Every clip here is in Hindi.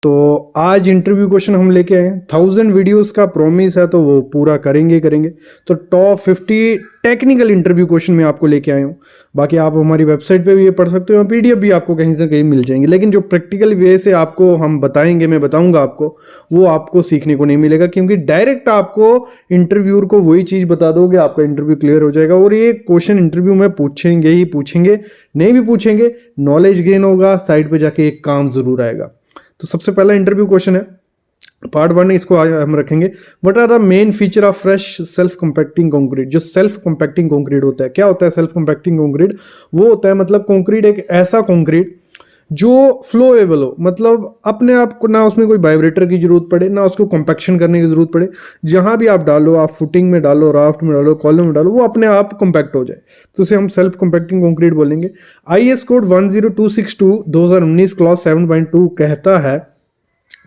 तो आज इंटरव्यू क्वेश्चन हम लेके आए हैं। 1000 वीडियोस का प्रॉमिस है तो वो पूरा करेंगे। तो टॉप 50 टेक्निकल इंटरव्यू क्वेश्चन मैं आपको लेके आया हूँ। बाकी आप हमारी वेबसाइट पे भी ये पढ़ सकते हो, पीडीएफ भी आपको कहीं से कहीं मिल जाएंगे। लेकिन जो प्रैक्टिकल वे से आपको हम बताएंगे, मैं बताऊंगा आपको, वो आपको सीखने को नहीं मिलेगा, क्योंकि डायरेक्ट आपको इंटरव्यूअर को वही चीज़ बता दोगे, आपका इंटरव्यू क्लियर हो जाएगा। और ये क्वेश्चन इंटरव्यू में पूछेंगे ही पूछेंगे, नहीं भी पूछेंगे, नॉलेज गेन होगा, साइड पर जाके एक काम जरूर आएगा। तो सबसे पहला इंटरव्यू क्वेश्चन है, पार्ट 1 इसको हम रखेंगे। What are the main feature of fresh self compacting concrete. जो सेल्फ कंपैक्टिंग कंक्रीट होता है, क्या होता है सेल्फ कंपैक्टिंग कंक्रीट? वो होता है मतलब कंक्रीट एक ऐसा कंक्रीट जो फ्लोएबल हो, मतलब अपने आप को ना उसमें कोई वाइब्रेटर की जरूरत पड़े, ना उसको कंपैक्शन करने की जरूरत पड़े। जहां भी आप डालो, आप फुटिंग में डालो, राफ्ट में डालो, कॉलम में डालो, वो अपने आप कंपैक्ट हो जाए, तो उसे हम सेल्फ कंपैक्टिंग कंक्रीट बोलेंगे। IS कोड 10262 2019 क्लॉज 7.2 कहता है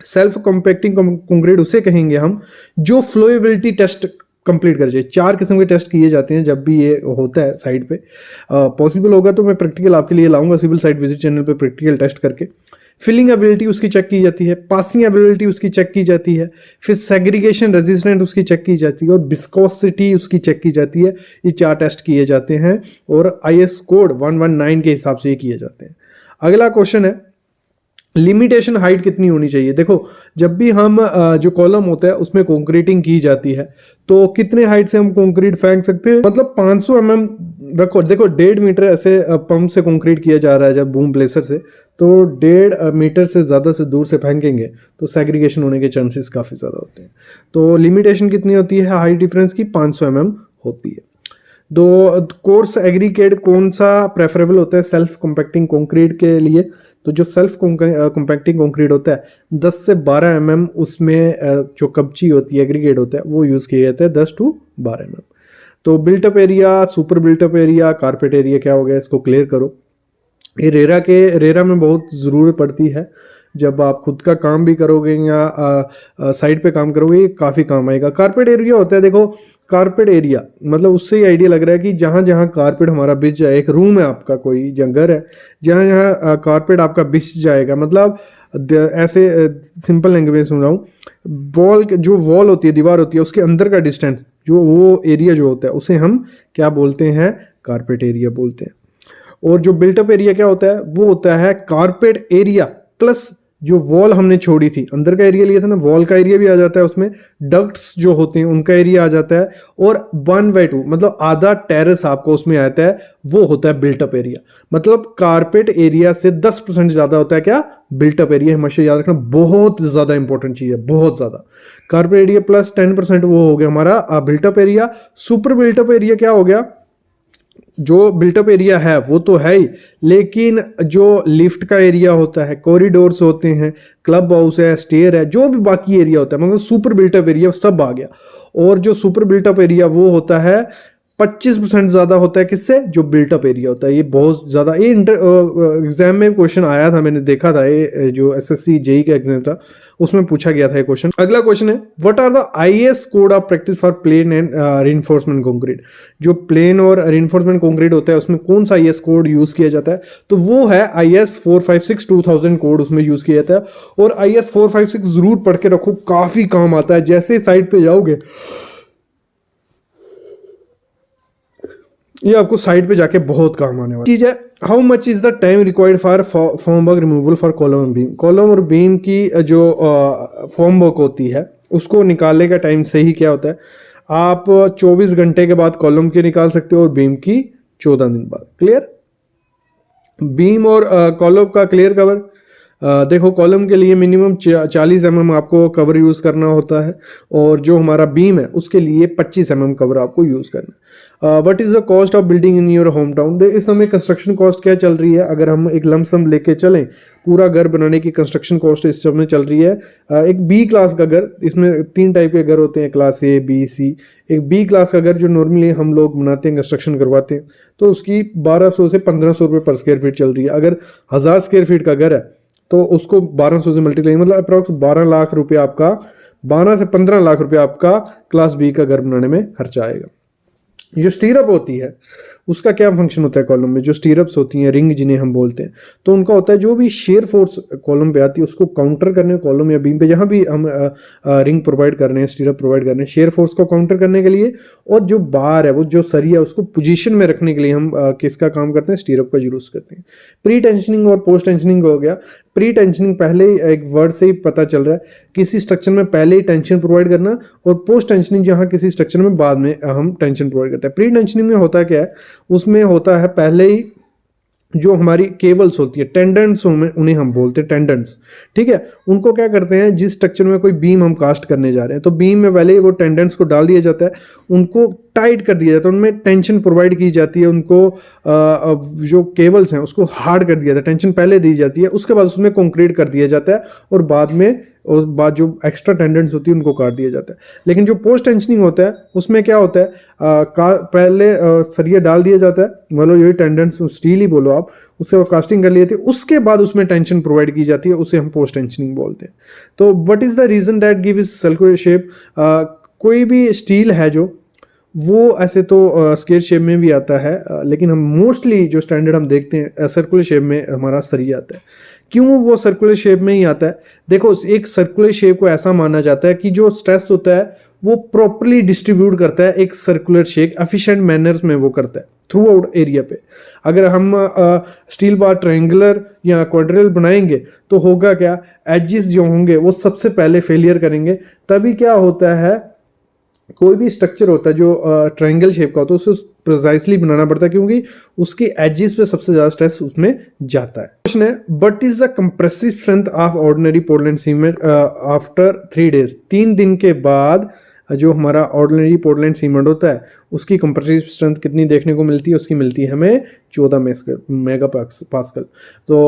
सेल्फ कंपैक्टिंग कंक्रीट उसे कहेंगे हम जो फ्लोएबिलिटी टेस्ट कंप्लीट कर जाए। 4 किस्म के टेस्ट किए जाते हैं जब भी ये होता है साइट पे। पॉसिबल होगा तो मैं प्रैक्टिकल आपके लिए लाऊंगा सिविल साइट विजिट चैनल पे प्रैक्टिकल टेस्ट करके। फिलिंग एबिलिटी उसकी चेक की जाती है, पासिंग एबिलिटी उसकी चेक की जाती है, फिर सेग्रीगेशन रेजिस्टेंट उसकी चेक की जाती है, और विस्कोसिटी उसकी चेक की जाती है। ये 4 टेस्ट किए जाते हैं और IS कोड 119 के हिसाब से ये किए जाते हैं। अगला क्वेश्चन है लिमिटेशन हाइट कितनी होनी चाहिए। देखो जब भी हम जो कॉलम होता है उसमें कंक्रीटिंग की जाती है तो कितने हाइट से हम कंक्रीट फेंक सकते हैं, मतलब 500 mm रखो। देखो 1.5 मीटर ऐसे पंप से कंक्रीट किया जा रहा है जब बूम प्लेसर से, तो 1.5 मीटर से ज़्यादा से दूर से फेंकेंगे तो सेग्रीगेशन होने के चांसेस काफ़ी ज़्यादा होते हैं। तो लिमिटेशन कितनी होती है हाइट डिफरेंस की? 500 mm होती है। दो कोर्स एग्रीगेट कौन सा प्रेफरेबल होता है सेल्फ कंपैक्टिंग कंक्रीट के लिए? तो जो सेल्फ कंपैक्टिंग कंक्रीट होता है 10 से 12 mm उसमें जो कपची होती है, एग्रीगेट होता है, वो यूज़ किया जाता है 10 to 12 mm। तो built up area, super built up area, carpet area क्या हो गया, इसको क्लियर करो। ये रेरा में बहुत ज़रूरत पड़ती है। जब आप खुद का काम भी करोगे या साइड पे काम करोगे, ये काफ़ी काम आएगा। कारपेट एरिया होता है, देखो कारपेट एरिया मतलब उससे ही आइडिया लग रहा है कि जहाँ जहाँ कारपेट हमारा बिछ जाए, एक रूम है आपका, कोई घर है, जहाँ जहाँ कारपेट आपका बिछ जाएगा, मतलब ऐसे सिंपल लैंग्वेज में समझाऊँ, जो वॉल होती है, दीवार होती है, उसके अंदर का डिस्टेंस, जो वो एरिया जो होता है उसे हम क्या बोलते हैं? कारपेट एरिया बोलते हैं। और जो बिल्टअप एरिया क्या होता है? वो होता है कारपेट एरिया प्लस जो वॉल हमने छोड़ी थी, अंदर का एरिया लिया था ना, वॉल का एरिया भी आ जाता है उसमें, डक्ट्स जो होते हैं उनका एरिया आ जाता है, और 1/2 मतलब आधा टेरेस आपको उसमें आता है, वो होता है बिल्टअप एरिया। मतलब कारपेट एरिया से 10% ज्यादा होता है क्या? Built up area. हमेशा याद रखना, बहुत ज्यादा इंपॉर्टेंट चीज है, बहुत ज्यादा। कारपेट एरिया प्लस 10% वो हो गया हमारा built up area. Super built up area क्या हो गया? जो बिल्टअप एरिया है वो तो है ही, लेकिन जो लिफ्ट का एरिया होता है, कॉरिडोर्स होते हैं, क्लब हाउस है, स्टेयर है, जो भी बाकी एरिया होता है, मतलब सुपर बिल्टअप एरिया सब आ गया। और जो सुपर बिल्टअप एरिया वो होता है 25% ज्यादा होता है किससे? जो बिल्टअप एरिया होता है। ये बहुत ज्यादा, ये एग्जाम में क्वेश्चन आया था, मैंने देखा था, ये जो SSC JEE का एग्जाम था उसमें पूछा गया था ये क्वेश्चन। अगला क्वेश्चन है what are the IS code of practice for plain and reinforcement concrete. जो प्लेन और रिइंफोर्समेंट कंक्रीट होता है उसमें कौन सा IS कोड यूज किया जाता है? तो वो है IS 456 2000 कोड उसमें यूज किया जाता है। और IS 456 जरूर पढ़ के रखो, काफी काम आता है। जैसे साइट पे जाओगे ये आपको साइड पे जाके बहुत काम आने वाली चीज है। How much is the time required for formwork removal for column और बीम। कॉलम और बीम की जो फॉर्मवर्क होती है उसको निकालने का टाइम सही क्या होता है? आप 24 घंटे के बाद कॉलम की निकाल सकते हो और बीम की 14 दिन बाद। क्लियर? बीम और कॉलम का क्लियर कवर। देखो कॉलम के लिए मिनिमम 40 mm आपको कवर यूज़ करना होता है, और जो हमारा बीम है उसके लिए 25 mm कवर आपको यूज़ करना है। What is the cost of building in your home town. इस समय कंस्ट्रक्शन कॉस्ट क्या चल रही है? अगर हम एक लमसम लेके चलें, पूरा घर बनाने की कंस्ट्रक्शन कॉस्ट इस समय चल रही है, एक B क्लास का घर, इसमें 3 टाइप के घर होते हैं, क्लास A B C। एक B क्लास का घर जो नॉर्मली हम लोग बनाते हैं, कंस्ट्रक्शन करवाते हैं, तो उसकी 1200 से 1500 रुपये पर स्क्वायर फीट चल रही है। अगर 1000 स्क्वायर फीट का घर है तो उसको 1200 से मल्टीप्लाई, मतलब अप्रॉक्स 12 लाख रुपये आपका, 12 से 15 लाख रुपये आपका क्लास B का घर बनाने में खर्चा आएगा। जो स्टीरअप होती है उसका क्या फंक्शन होता है कॉलम में, जो स्टीरअप्स होती हैं, रिंग जिन्हें हम बोलते हैं, तो उनका होता है जो भी शेयर फोर्स कॉलम पे आती है उसको काउंटर करने, कॉलम या बीम पे जहाँ भी हम रिंग प्रोवाइड कर रहे हैं, स्टीरअप प्रोवाइड कर रहे हैं, शेयर फोर्स को काउंटर करने के लिए, और जो बार है वो जो सरिया उसको पोजीशन में रखने के लिए हम किसका काम करते हैं, स्टीरअप का यूज करते हैं। प्री टेंशनिंग और पोस्ट टेंशनिंग हो गया। प्री टेंशनिंग पहले ही एक वर्ड से ही पता चल रहा है, किसी स्ट्रक्चर में पहले ही टेंशन प्रोवाइड करना, और पोस्ट टेंशनिंग जहाँ किसी स्ट्रक्चर में बाद में हम टेंशन प्रोवाइड करते हैं। प्री टेंशनिंग में होता क्या है, उसमें होता है पहले ही जो हमारी केबल्स होती है, टेंडेंट्स उन्हें हम बोलते हैं टेंडेंट्स, ठीक है, उनको क्या करते हैं, जिस स्ट्रक्चर में कोई बीम हम कास्ट करने जा रहे हैं तो बीम में पहले ही वो टेंडेंट्स को डाल दिया जाता है, उनको टाइट कर दिया जाता है, उनमें टेंशन प्रोवाइड की जाती है, उनको जो केबल्स हैं उसको हार्ड कर दिया जाता है, टेंशन पहले दी जाती है, उसके बाद उसमें कंक्रीट कर दिया जाता है, और बाद जो एक्स्ट्रा टेंडेंट्स होती है उनको काट दिया जाता है। लेकिन जो पोस्ट टेंशनिंग होता है उसमें क्या होता है, पहले सरिया डाल दिया जाता है, मतलब यही टेंडेंट्स स्टील ही बोलो आप, उससे वो कास्टिंग कर ली जाती है, उसके बाद उसमें टेंशन प्रोवाइड की जाती है, उसे हम पोस्ट टेंशनिंग बोलते हैं। तो what is the reason that give is circular shape, कोई भी स्टील है जो वो ऐसे तो स्क्वायर शेप में भी आता है, लेकिन हम मोस्टली जो स्टैंडर्ड हम देखते हैं सर्कुलर शेप में हमारा सरिया आता है। क्यों वो सर्कुलर शेप में ही आता है, देखो एक सर्कुलर शेप को ऐसा माना जाता है कि जो स्ट्रेस होता है वो प्रॉपरली डिस्ट्रीब्यूट करता है, एक सर्कुलर शेप एफिशिएंट मैनर्स में वो करता है थ्रू आउट एरिया पे। अगर हम स्टील बार ट्रायंगुलर या क्वाड्रिल बनाएंगे तो होगा क्या, एजेस जो होंगे वो सबसे पहले फेलियर करेंगे। तभी क्या होता है, कोई भी स्ट्रक्चर होता है जो ट्रायंगल शेप का होता है उसे प्रिसाइसली बनाना पड़ता है, क्योंकि उसके एजेस पे सबसे ज्यादा स्ट्रेस उसमें जाता है। क्वेश्चन है, what is the compressive strength of ordinary Portland cement after 3 days, 3 दिन के बाद जो हमारा ऑर्डिनरी पोर्टलैंड सीमेंट होता है उसकी कंप्रेसिव स्ट्रेंथ कितनी देखने को मिलती है, उसकी मिलती है हमें 14 मेगा पास्कल। तो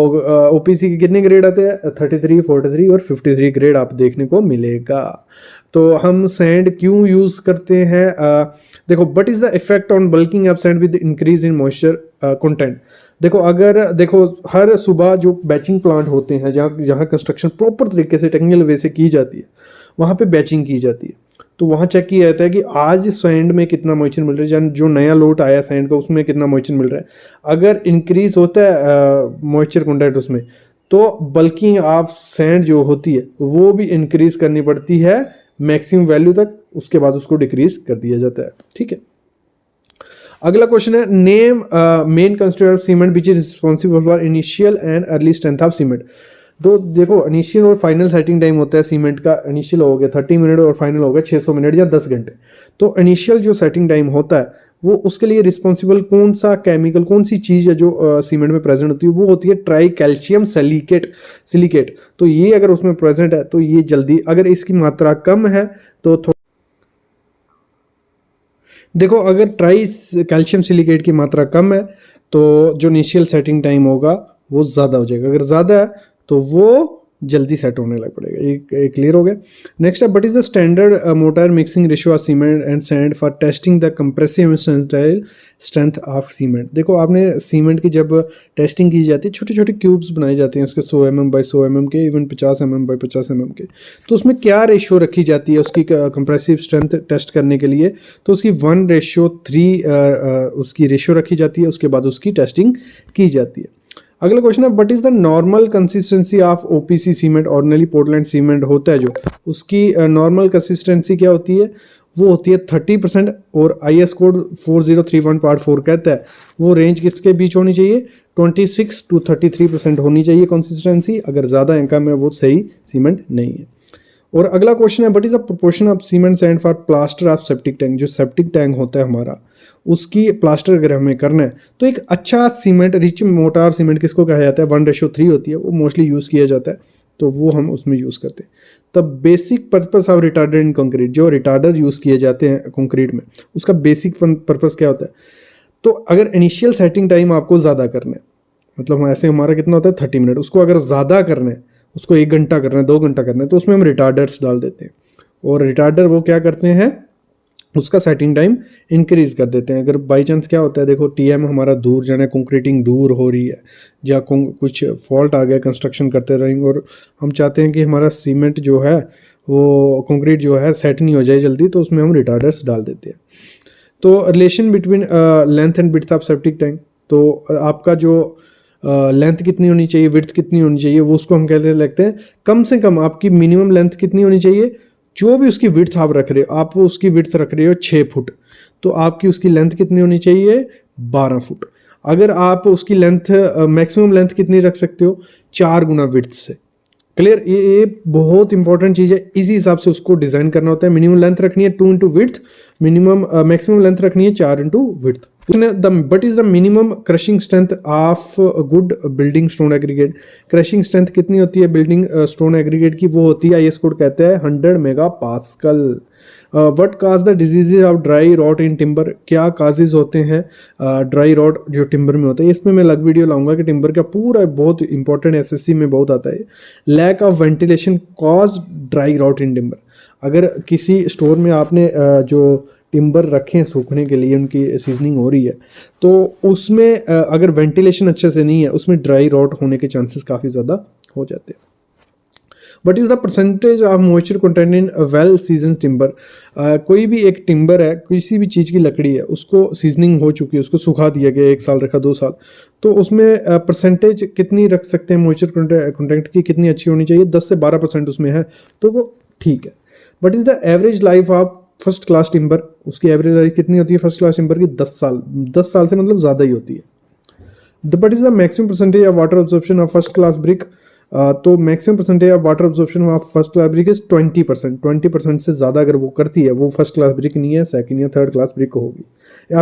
ओपीसी के कितने ग्रेड आते हैं, 33, 43 और 53 ग्रेड आप देखने को मिलेगा। तो हम सैंड क्यों यूज करते हैं, देखो what is the effect on bulking of sand with increase in moisture content. देखो हर सुबह जो बैचिंग प्लांट होते हैं, जहाँ कंस्ट्रक्शन प्रॉपर तरीके से टेक्निकल वे से की जाती है, वहाँ पे बैचिंग की जाती है, तो वहाँ चेक किया जाता है कि आज सैंड में कितना मॉइस्चर मिल रहा है, जो नया लोट आया सैंड का उसमें कितना मॉइस्चर मिल रहा है। अगर इंक्रीज होता है मॉइस्चर कंटेंट उसमें, तो बल्किंग ऑफ सैंड जो होती है वो भी इंक्रीज करनी पड़ती है मैक्सिमम वैल्यू तक, उसके बाद उसको डिक्रीज कर दिया जाता है, ठीक है। अगला क्वेश्चन है, name main constructor of cement which is responsible for initial and early strength of cement. तो देखो इनिशियल और फाइनल सेटिंग टाइम होता है सीमेंट का, इनिशियल हो गया 30 मिनट और फाइनल हो गया 600 मिनट या 10 घंटे। तो इनिशियल जो सेटिंग टाइम होता है वो उसके लिए रिस्पॉन्सिबल कौन सा केमिकल, कौन सी चीज़ है जो सीमेंट में प्रेजेंट होती है, वो होती है ट्राई कैल्शियम सिलिकेट। तो ये अगर उसमें प्रेजेंट है तो ये जल्दी, अगर इसकी मात्रा कम है तो देखो अगर ट्राई कैल्शियम सिलिकेट की मात्रा कम है तो जो इनिशियल सेटिंग टाइम होगा वो ज़्यादा हो जाएगा, अगर ज़्यादा है तो वो जल्दी सेट होने लग पड़ेगा। ये क्लियर हो गया। नेक्स्ट है, but is the standard motor mixing ratio of cement and sand for testing the compressive strength of cement. देखो आपने सीमेंट की जब टेस्टिंग की जाती है, छोटे छोटे क्यूब्स बनाए जाते हैं उसके 100 mm बाई 100 mm के, इवन 50 mm बाई 50 mm के, तो उसमें क्या रेशियो रखी जाती है उसकी कंप्रेसिव स्ट्रेंथ टेस्ट करने के लिए, तो उसकी 1:3 उसकी रेशियो रखी जाती है, उसके बाद उसकी टेस्टिंग की जाती है। अगला क्वेश्चन है, what is the normal consistency of OPC cement, ordinary Portland cement होता है जो, उसकी नॉर्मल कंसिस्टेंसी क्या होती है, वो होती है 30%, और IS कोड 4031 पार्ट 4 कहता है वो रेंज किसके बीच होनी चाहिए, 26 to 33% होनी चाहिए कंसिस्टेंसी, अगर ज़्यादा या कम है वो सही सीमेंट नहीं है। और अगला क्वेश्चन है, what is the proportion of cement sand for plaster of septic tank. जो सेप्टिक टैंक होता है हमारा, उसकी प्लास्टर अगर हमें करना है तो एक अच्छा सीमेंट, रिच मोटार सीमेंट किसको कहा जाता है, 1:3 होती है, वो मोस्टली यूज़ किया जाता है, तो वो हम उसमें यूज़ करते हैं। तब basic purpose of retarder in concrete, जो रिटार्डर यूज़ किए जाते हैं कंक्रीट में, उसका बेसिक पर्पस क्या होता है। तो अगर इनिशियल सेटिंग टाइम आपको ज़्यादा करना है, मतलब ऐसे हमारा कितना होता है 30 मिनट, उसको अगर ज़्यादा करना है, उसको 1 घंटा करना है, 2 घंटा करना है, तो उसमें हम रिटार्डर्स डाल देते हैं, और रिटार्डर वो क्या करते हैं, उसका सेटिंग टाइम इंक्रीज कर देते हैं। अगर बाई चांस क्या होता है, देखो TM हमारा दूर जाना है, कंक्रीटिंग दूर हो रही है, या कुछ फॉल्ट आ गया कंस्ट्रक्शन करते रहेंगे, और हम चाहते हैं कि हमारा सीमेंट जो है वो कंक्रीट जो है सेट नहीं हो जाए जल्दी, तो उसमें हम रिटार्डर्स डाल देते हैं। तो relation between length and width of septic tank, तो आपका जो लेंथ कितनी होनी चाहिए, विड्थ कितनी होनी चाहिए, वो उसको हम कहते लगते हैं कम से कम आपकी मिनिमम लेंथ कितनी होनी चाहिए। जो भी उसकी विड्थ आप रख रहे हो, आप उसकी विड्थ रख रहे हो 6 फुट, तो आपकी उसकी लेंथ कितनी होनी चाहिए 12 फुट। अगर आप उसकी लेंथ मैक्सिमम लेंथ कितनी रख सकते हो 4 गुना विड्थ से। क्लियर, ये बहुत इंपॉर्टेंट चीज़ है, इसी हिसाब से उसको डिज़ाइन करना होता है। मिनिमम लेंथ रखनी है 2 into width, minimum maximum length रखनी है 4 into width. But is the minimum crushing strength of good building stone aggregate. Crushing strength कितनी होती है बिल्डिंग स्टोन एग्रीगेट की, वो होती है आईएस कोड कहते हैं 100 mega pascal. What cause the diseases of dry rot in timber, क्या काजेज होते हैं ड्राई रॉट जो टिम्बर में होता है। इसमें मैं अलग वीडियो लाऊंगा कि टिम्बर का पूरा बहुत इंपॉर्टेंट एसएससी में बहुत आता है। Lack of ventilation cause dry rot in timber. अगर किसी स्टोर में आपने जो टिम्बर रखे हैं सूखने के लिए, उनकी सीजनिंग हो रही है, तो उसमें अगर वेंटिलेशन अच्छे से नहीं है, उसमें ड्राई रॉट होने के चांसेस काफ़ी ज़्यादा हो जाते हैं। What is the percentage of moisture content in well season timber. कोई भी एक टिम्बर है, किसी भी चीज़ की लकड़ी है, उसको सीजनिंग हो चुकी है, उसको सुखा दिया गया 1 साल रखा 2 साल, तो उसमें परसेंटेज कितनी रख सकते हैं मॉइस्चर कंटेंट की, कितनी अच्छी होनी चाहिए, 10 से 12% उसमें है तो वो ठीक है। What is the average life of first class timber, उसकी एवरेज लाइफ कितनी होती है फर्स्ट क्लास टिम्बर की 10 साल। 10 साल से मतलब ज़्यादा ही होती है। But is the maximum percentage of water absorption of first class brick. तो maximum percentage of water absorption of first class brick is 20%। 20% से ज़्यादा अगर वो करती है, वो फर्स्ट क्लास ब्रिक नहीं है, सेकंड या थर्ड क्लास ब्रिक होगी।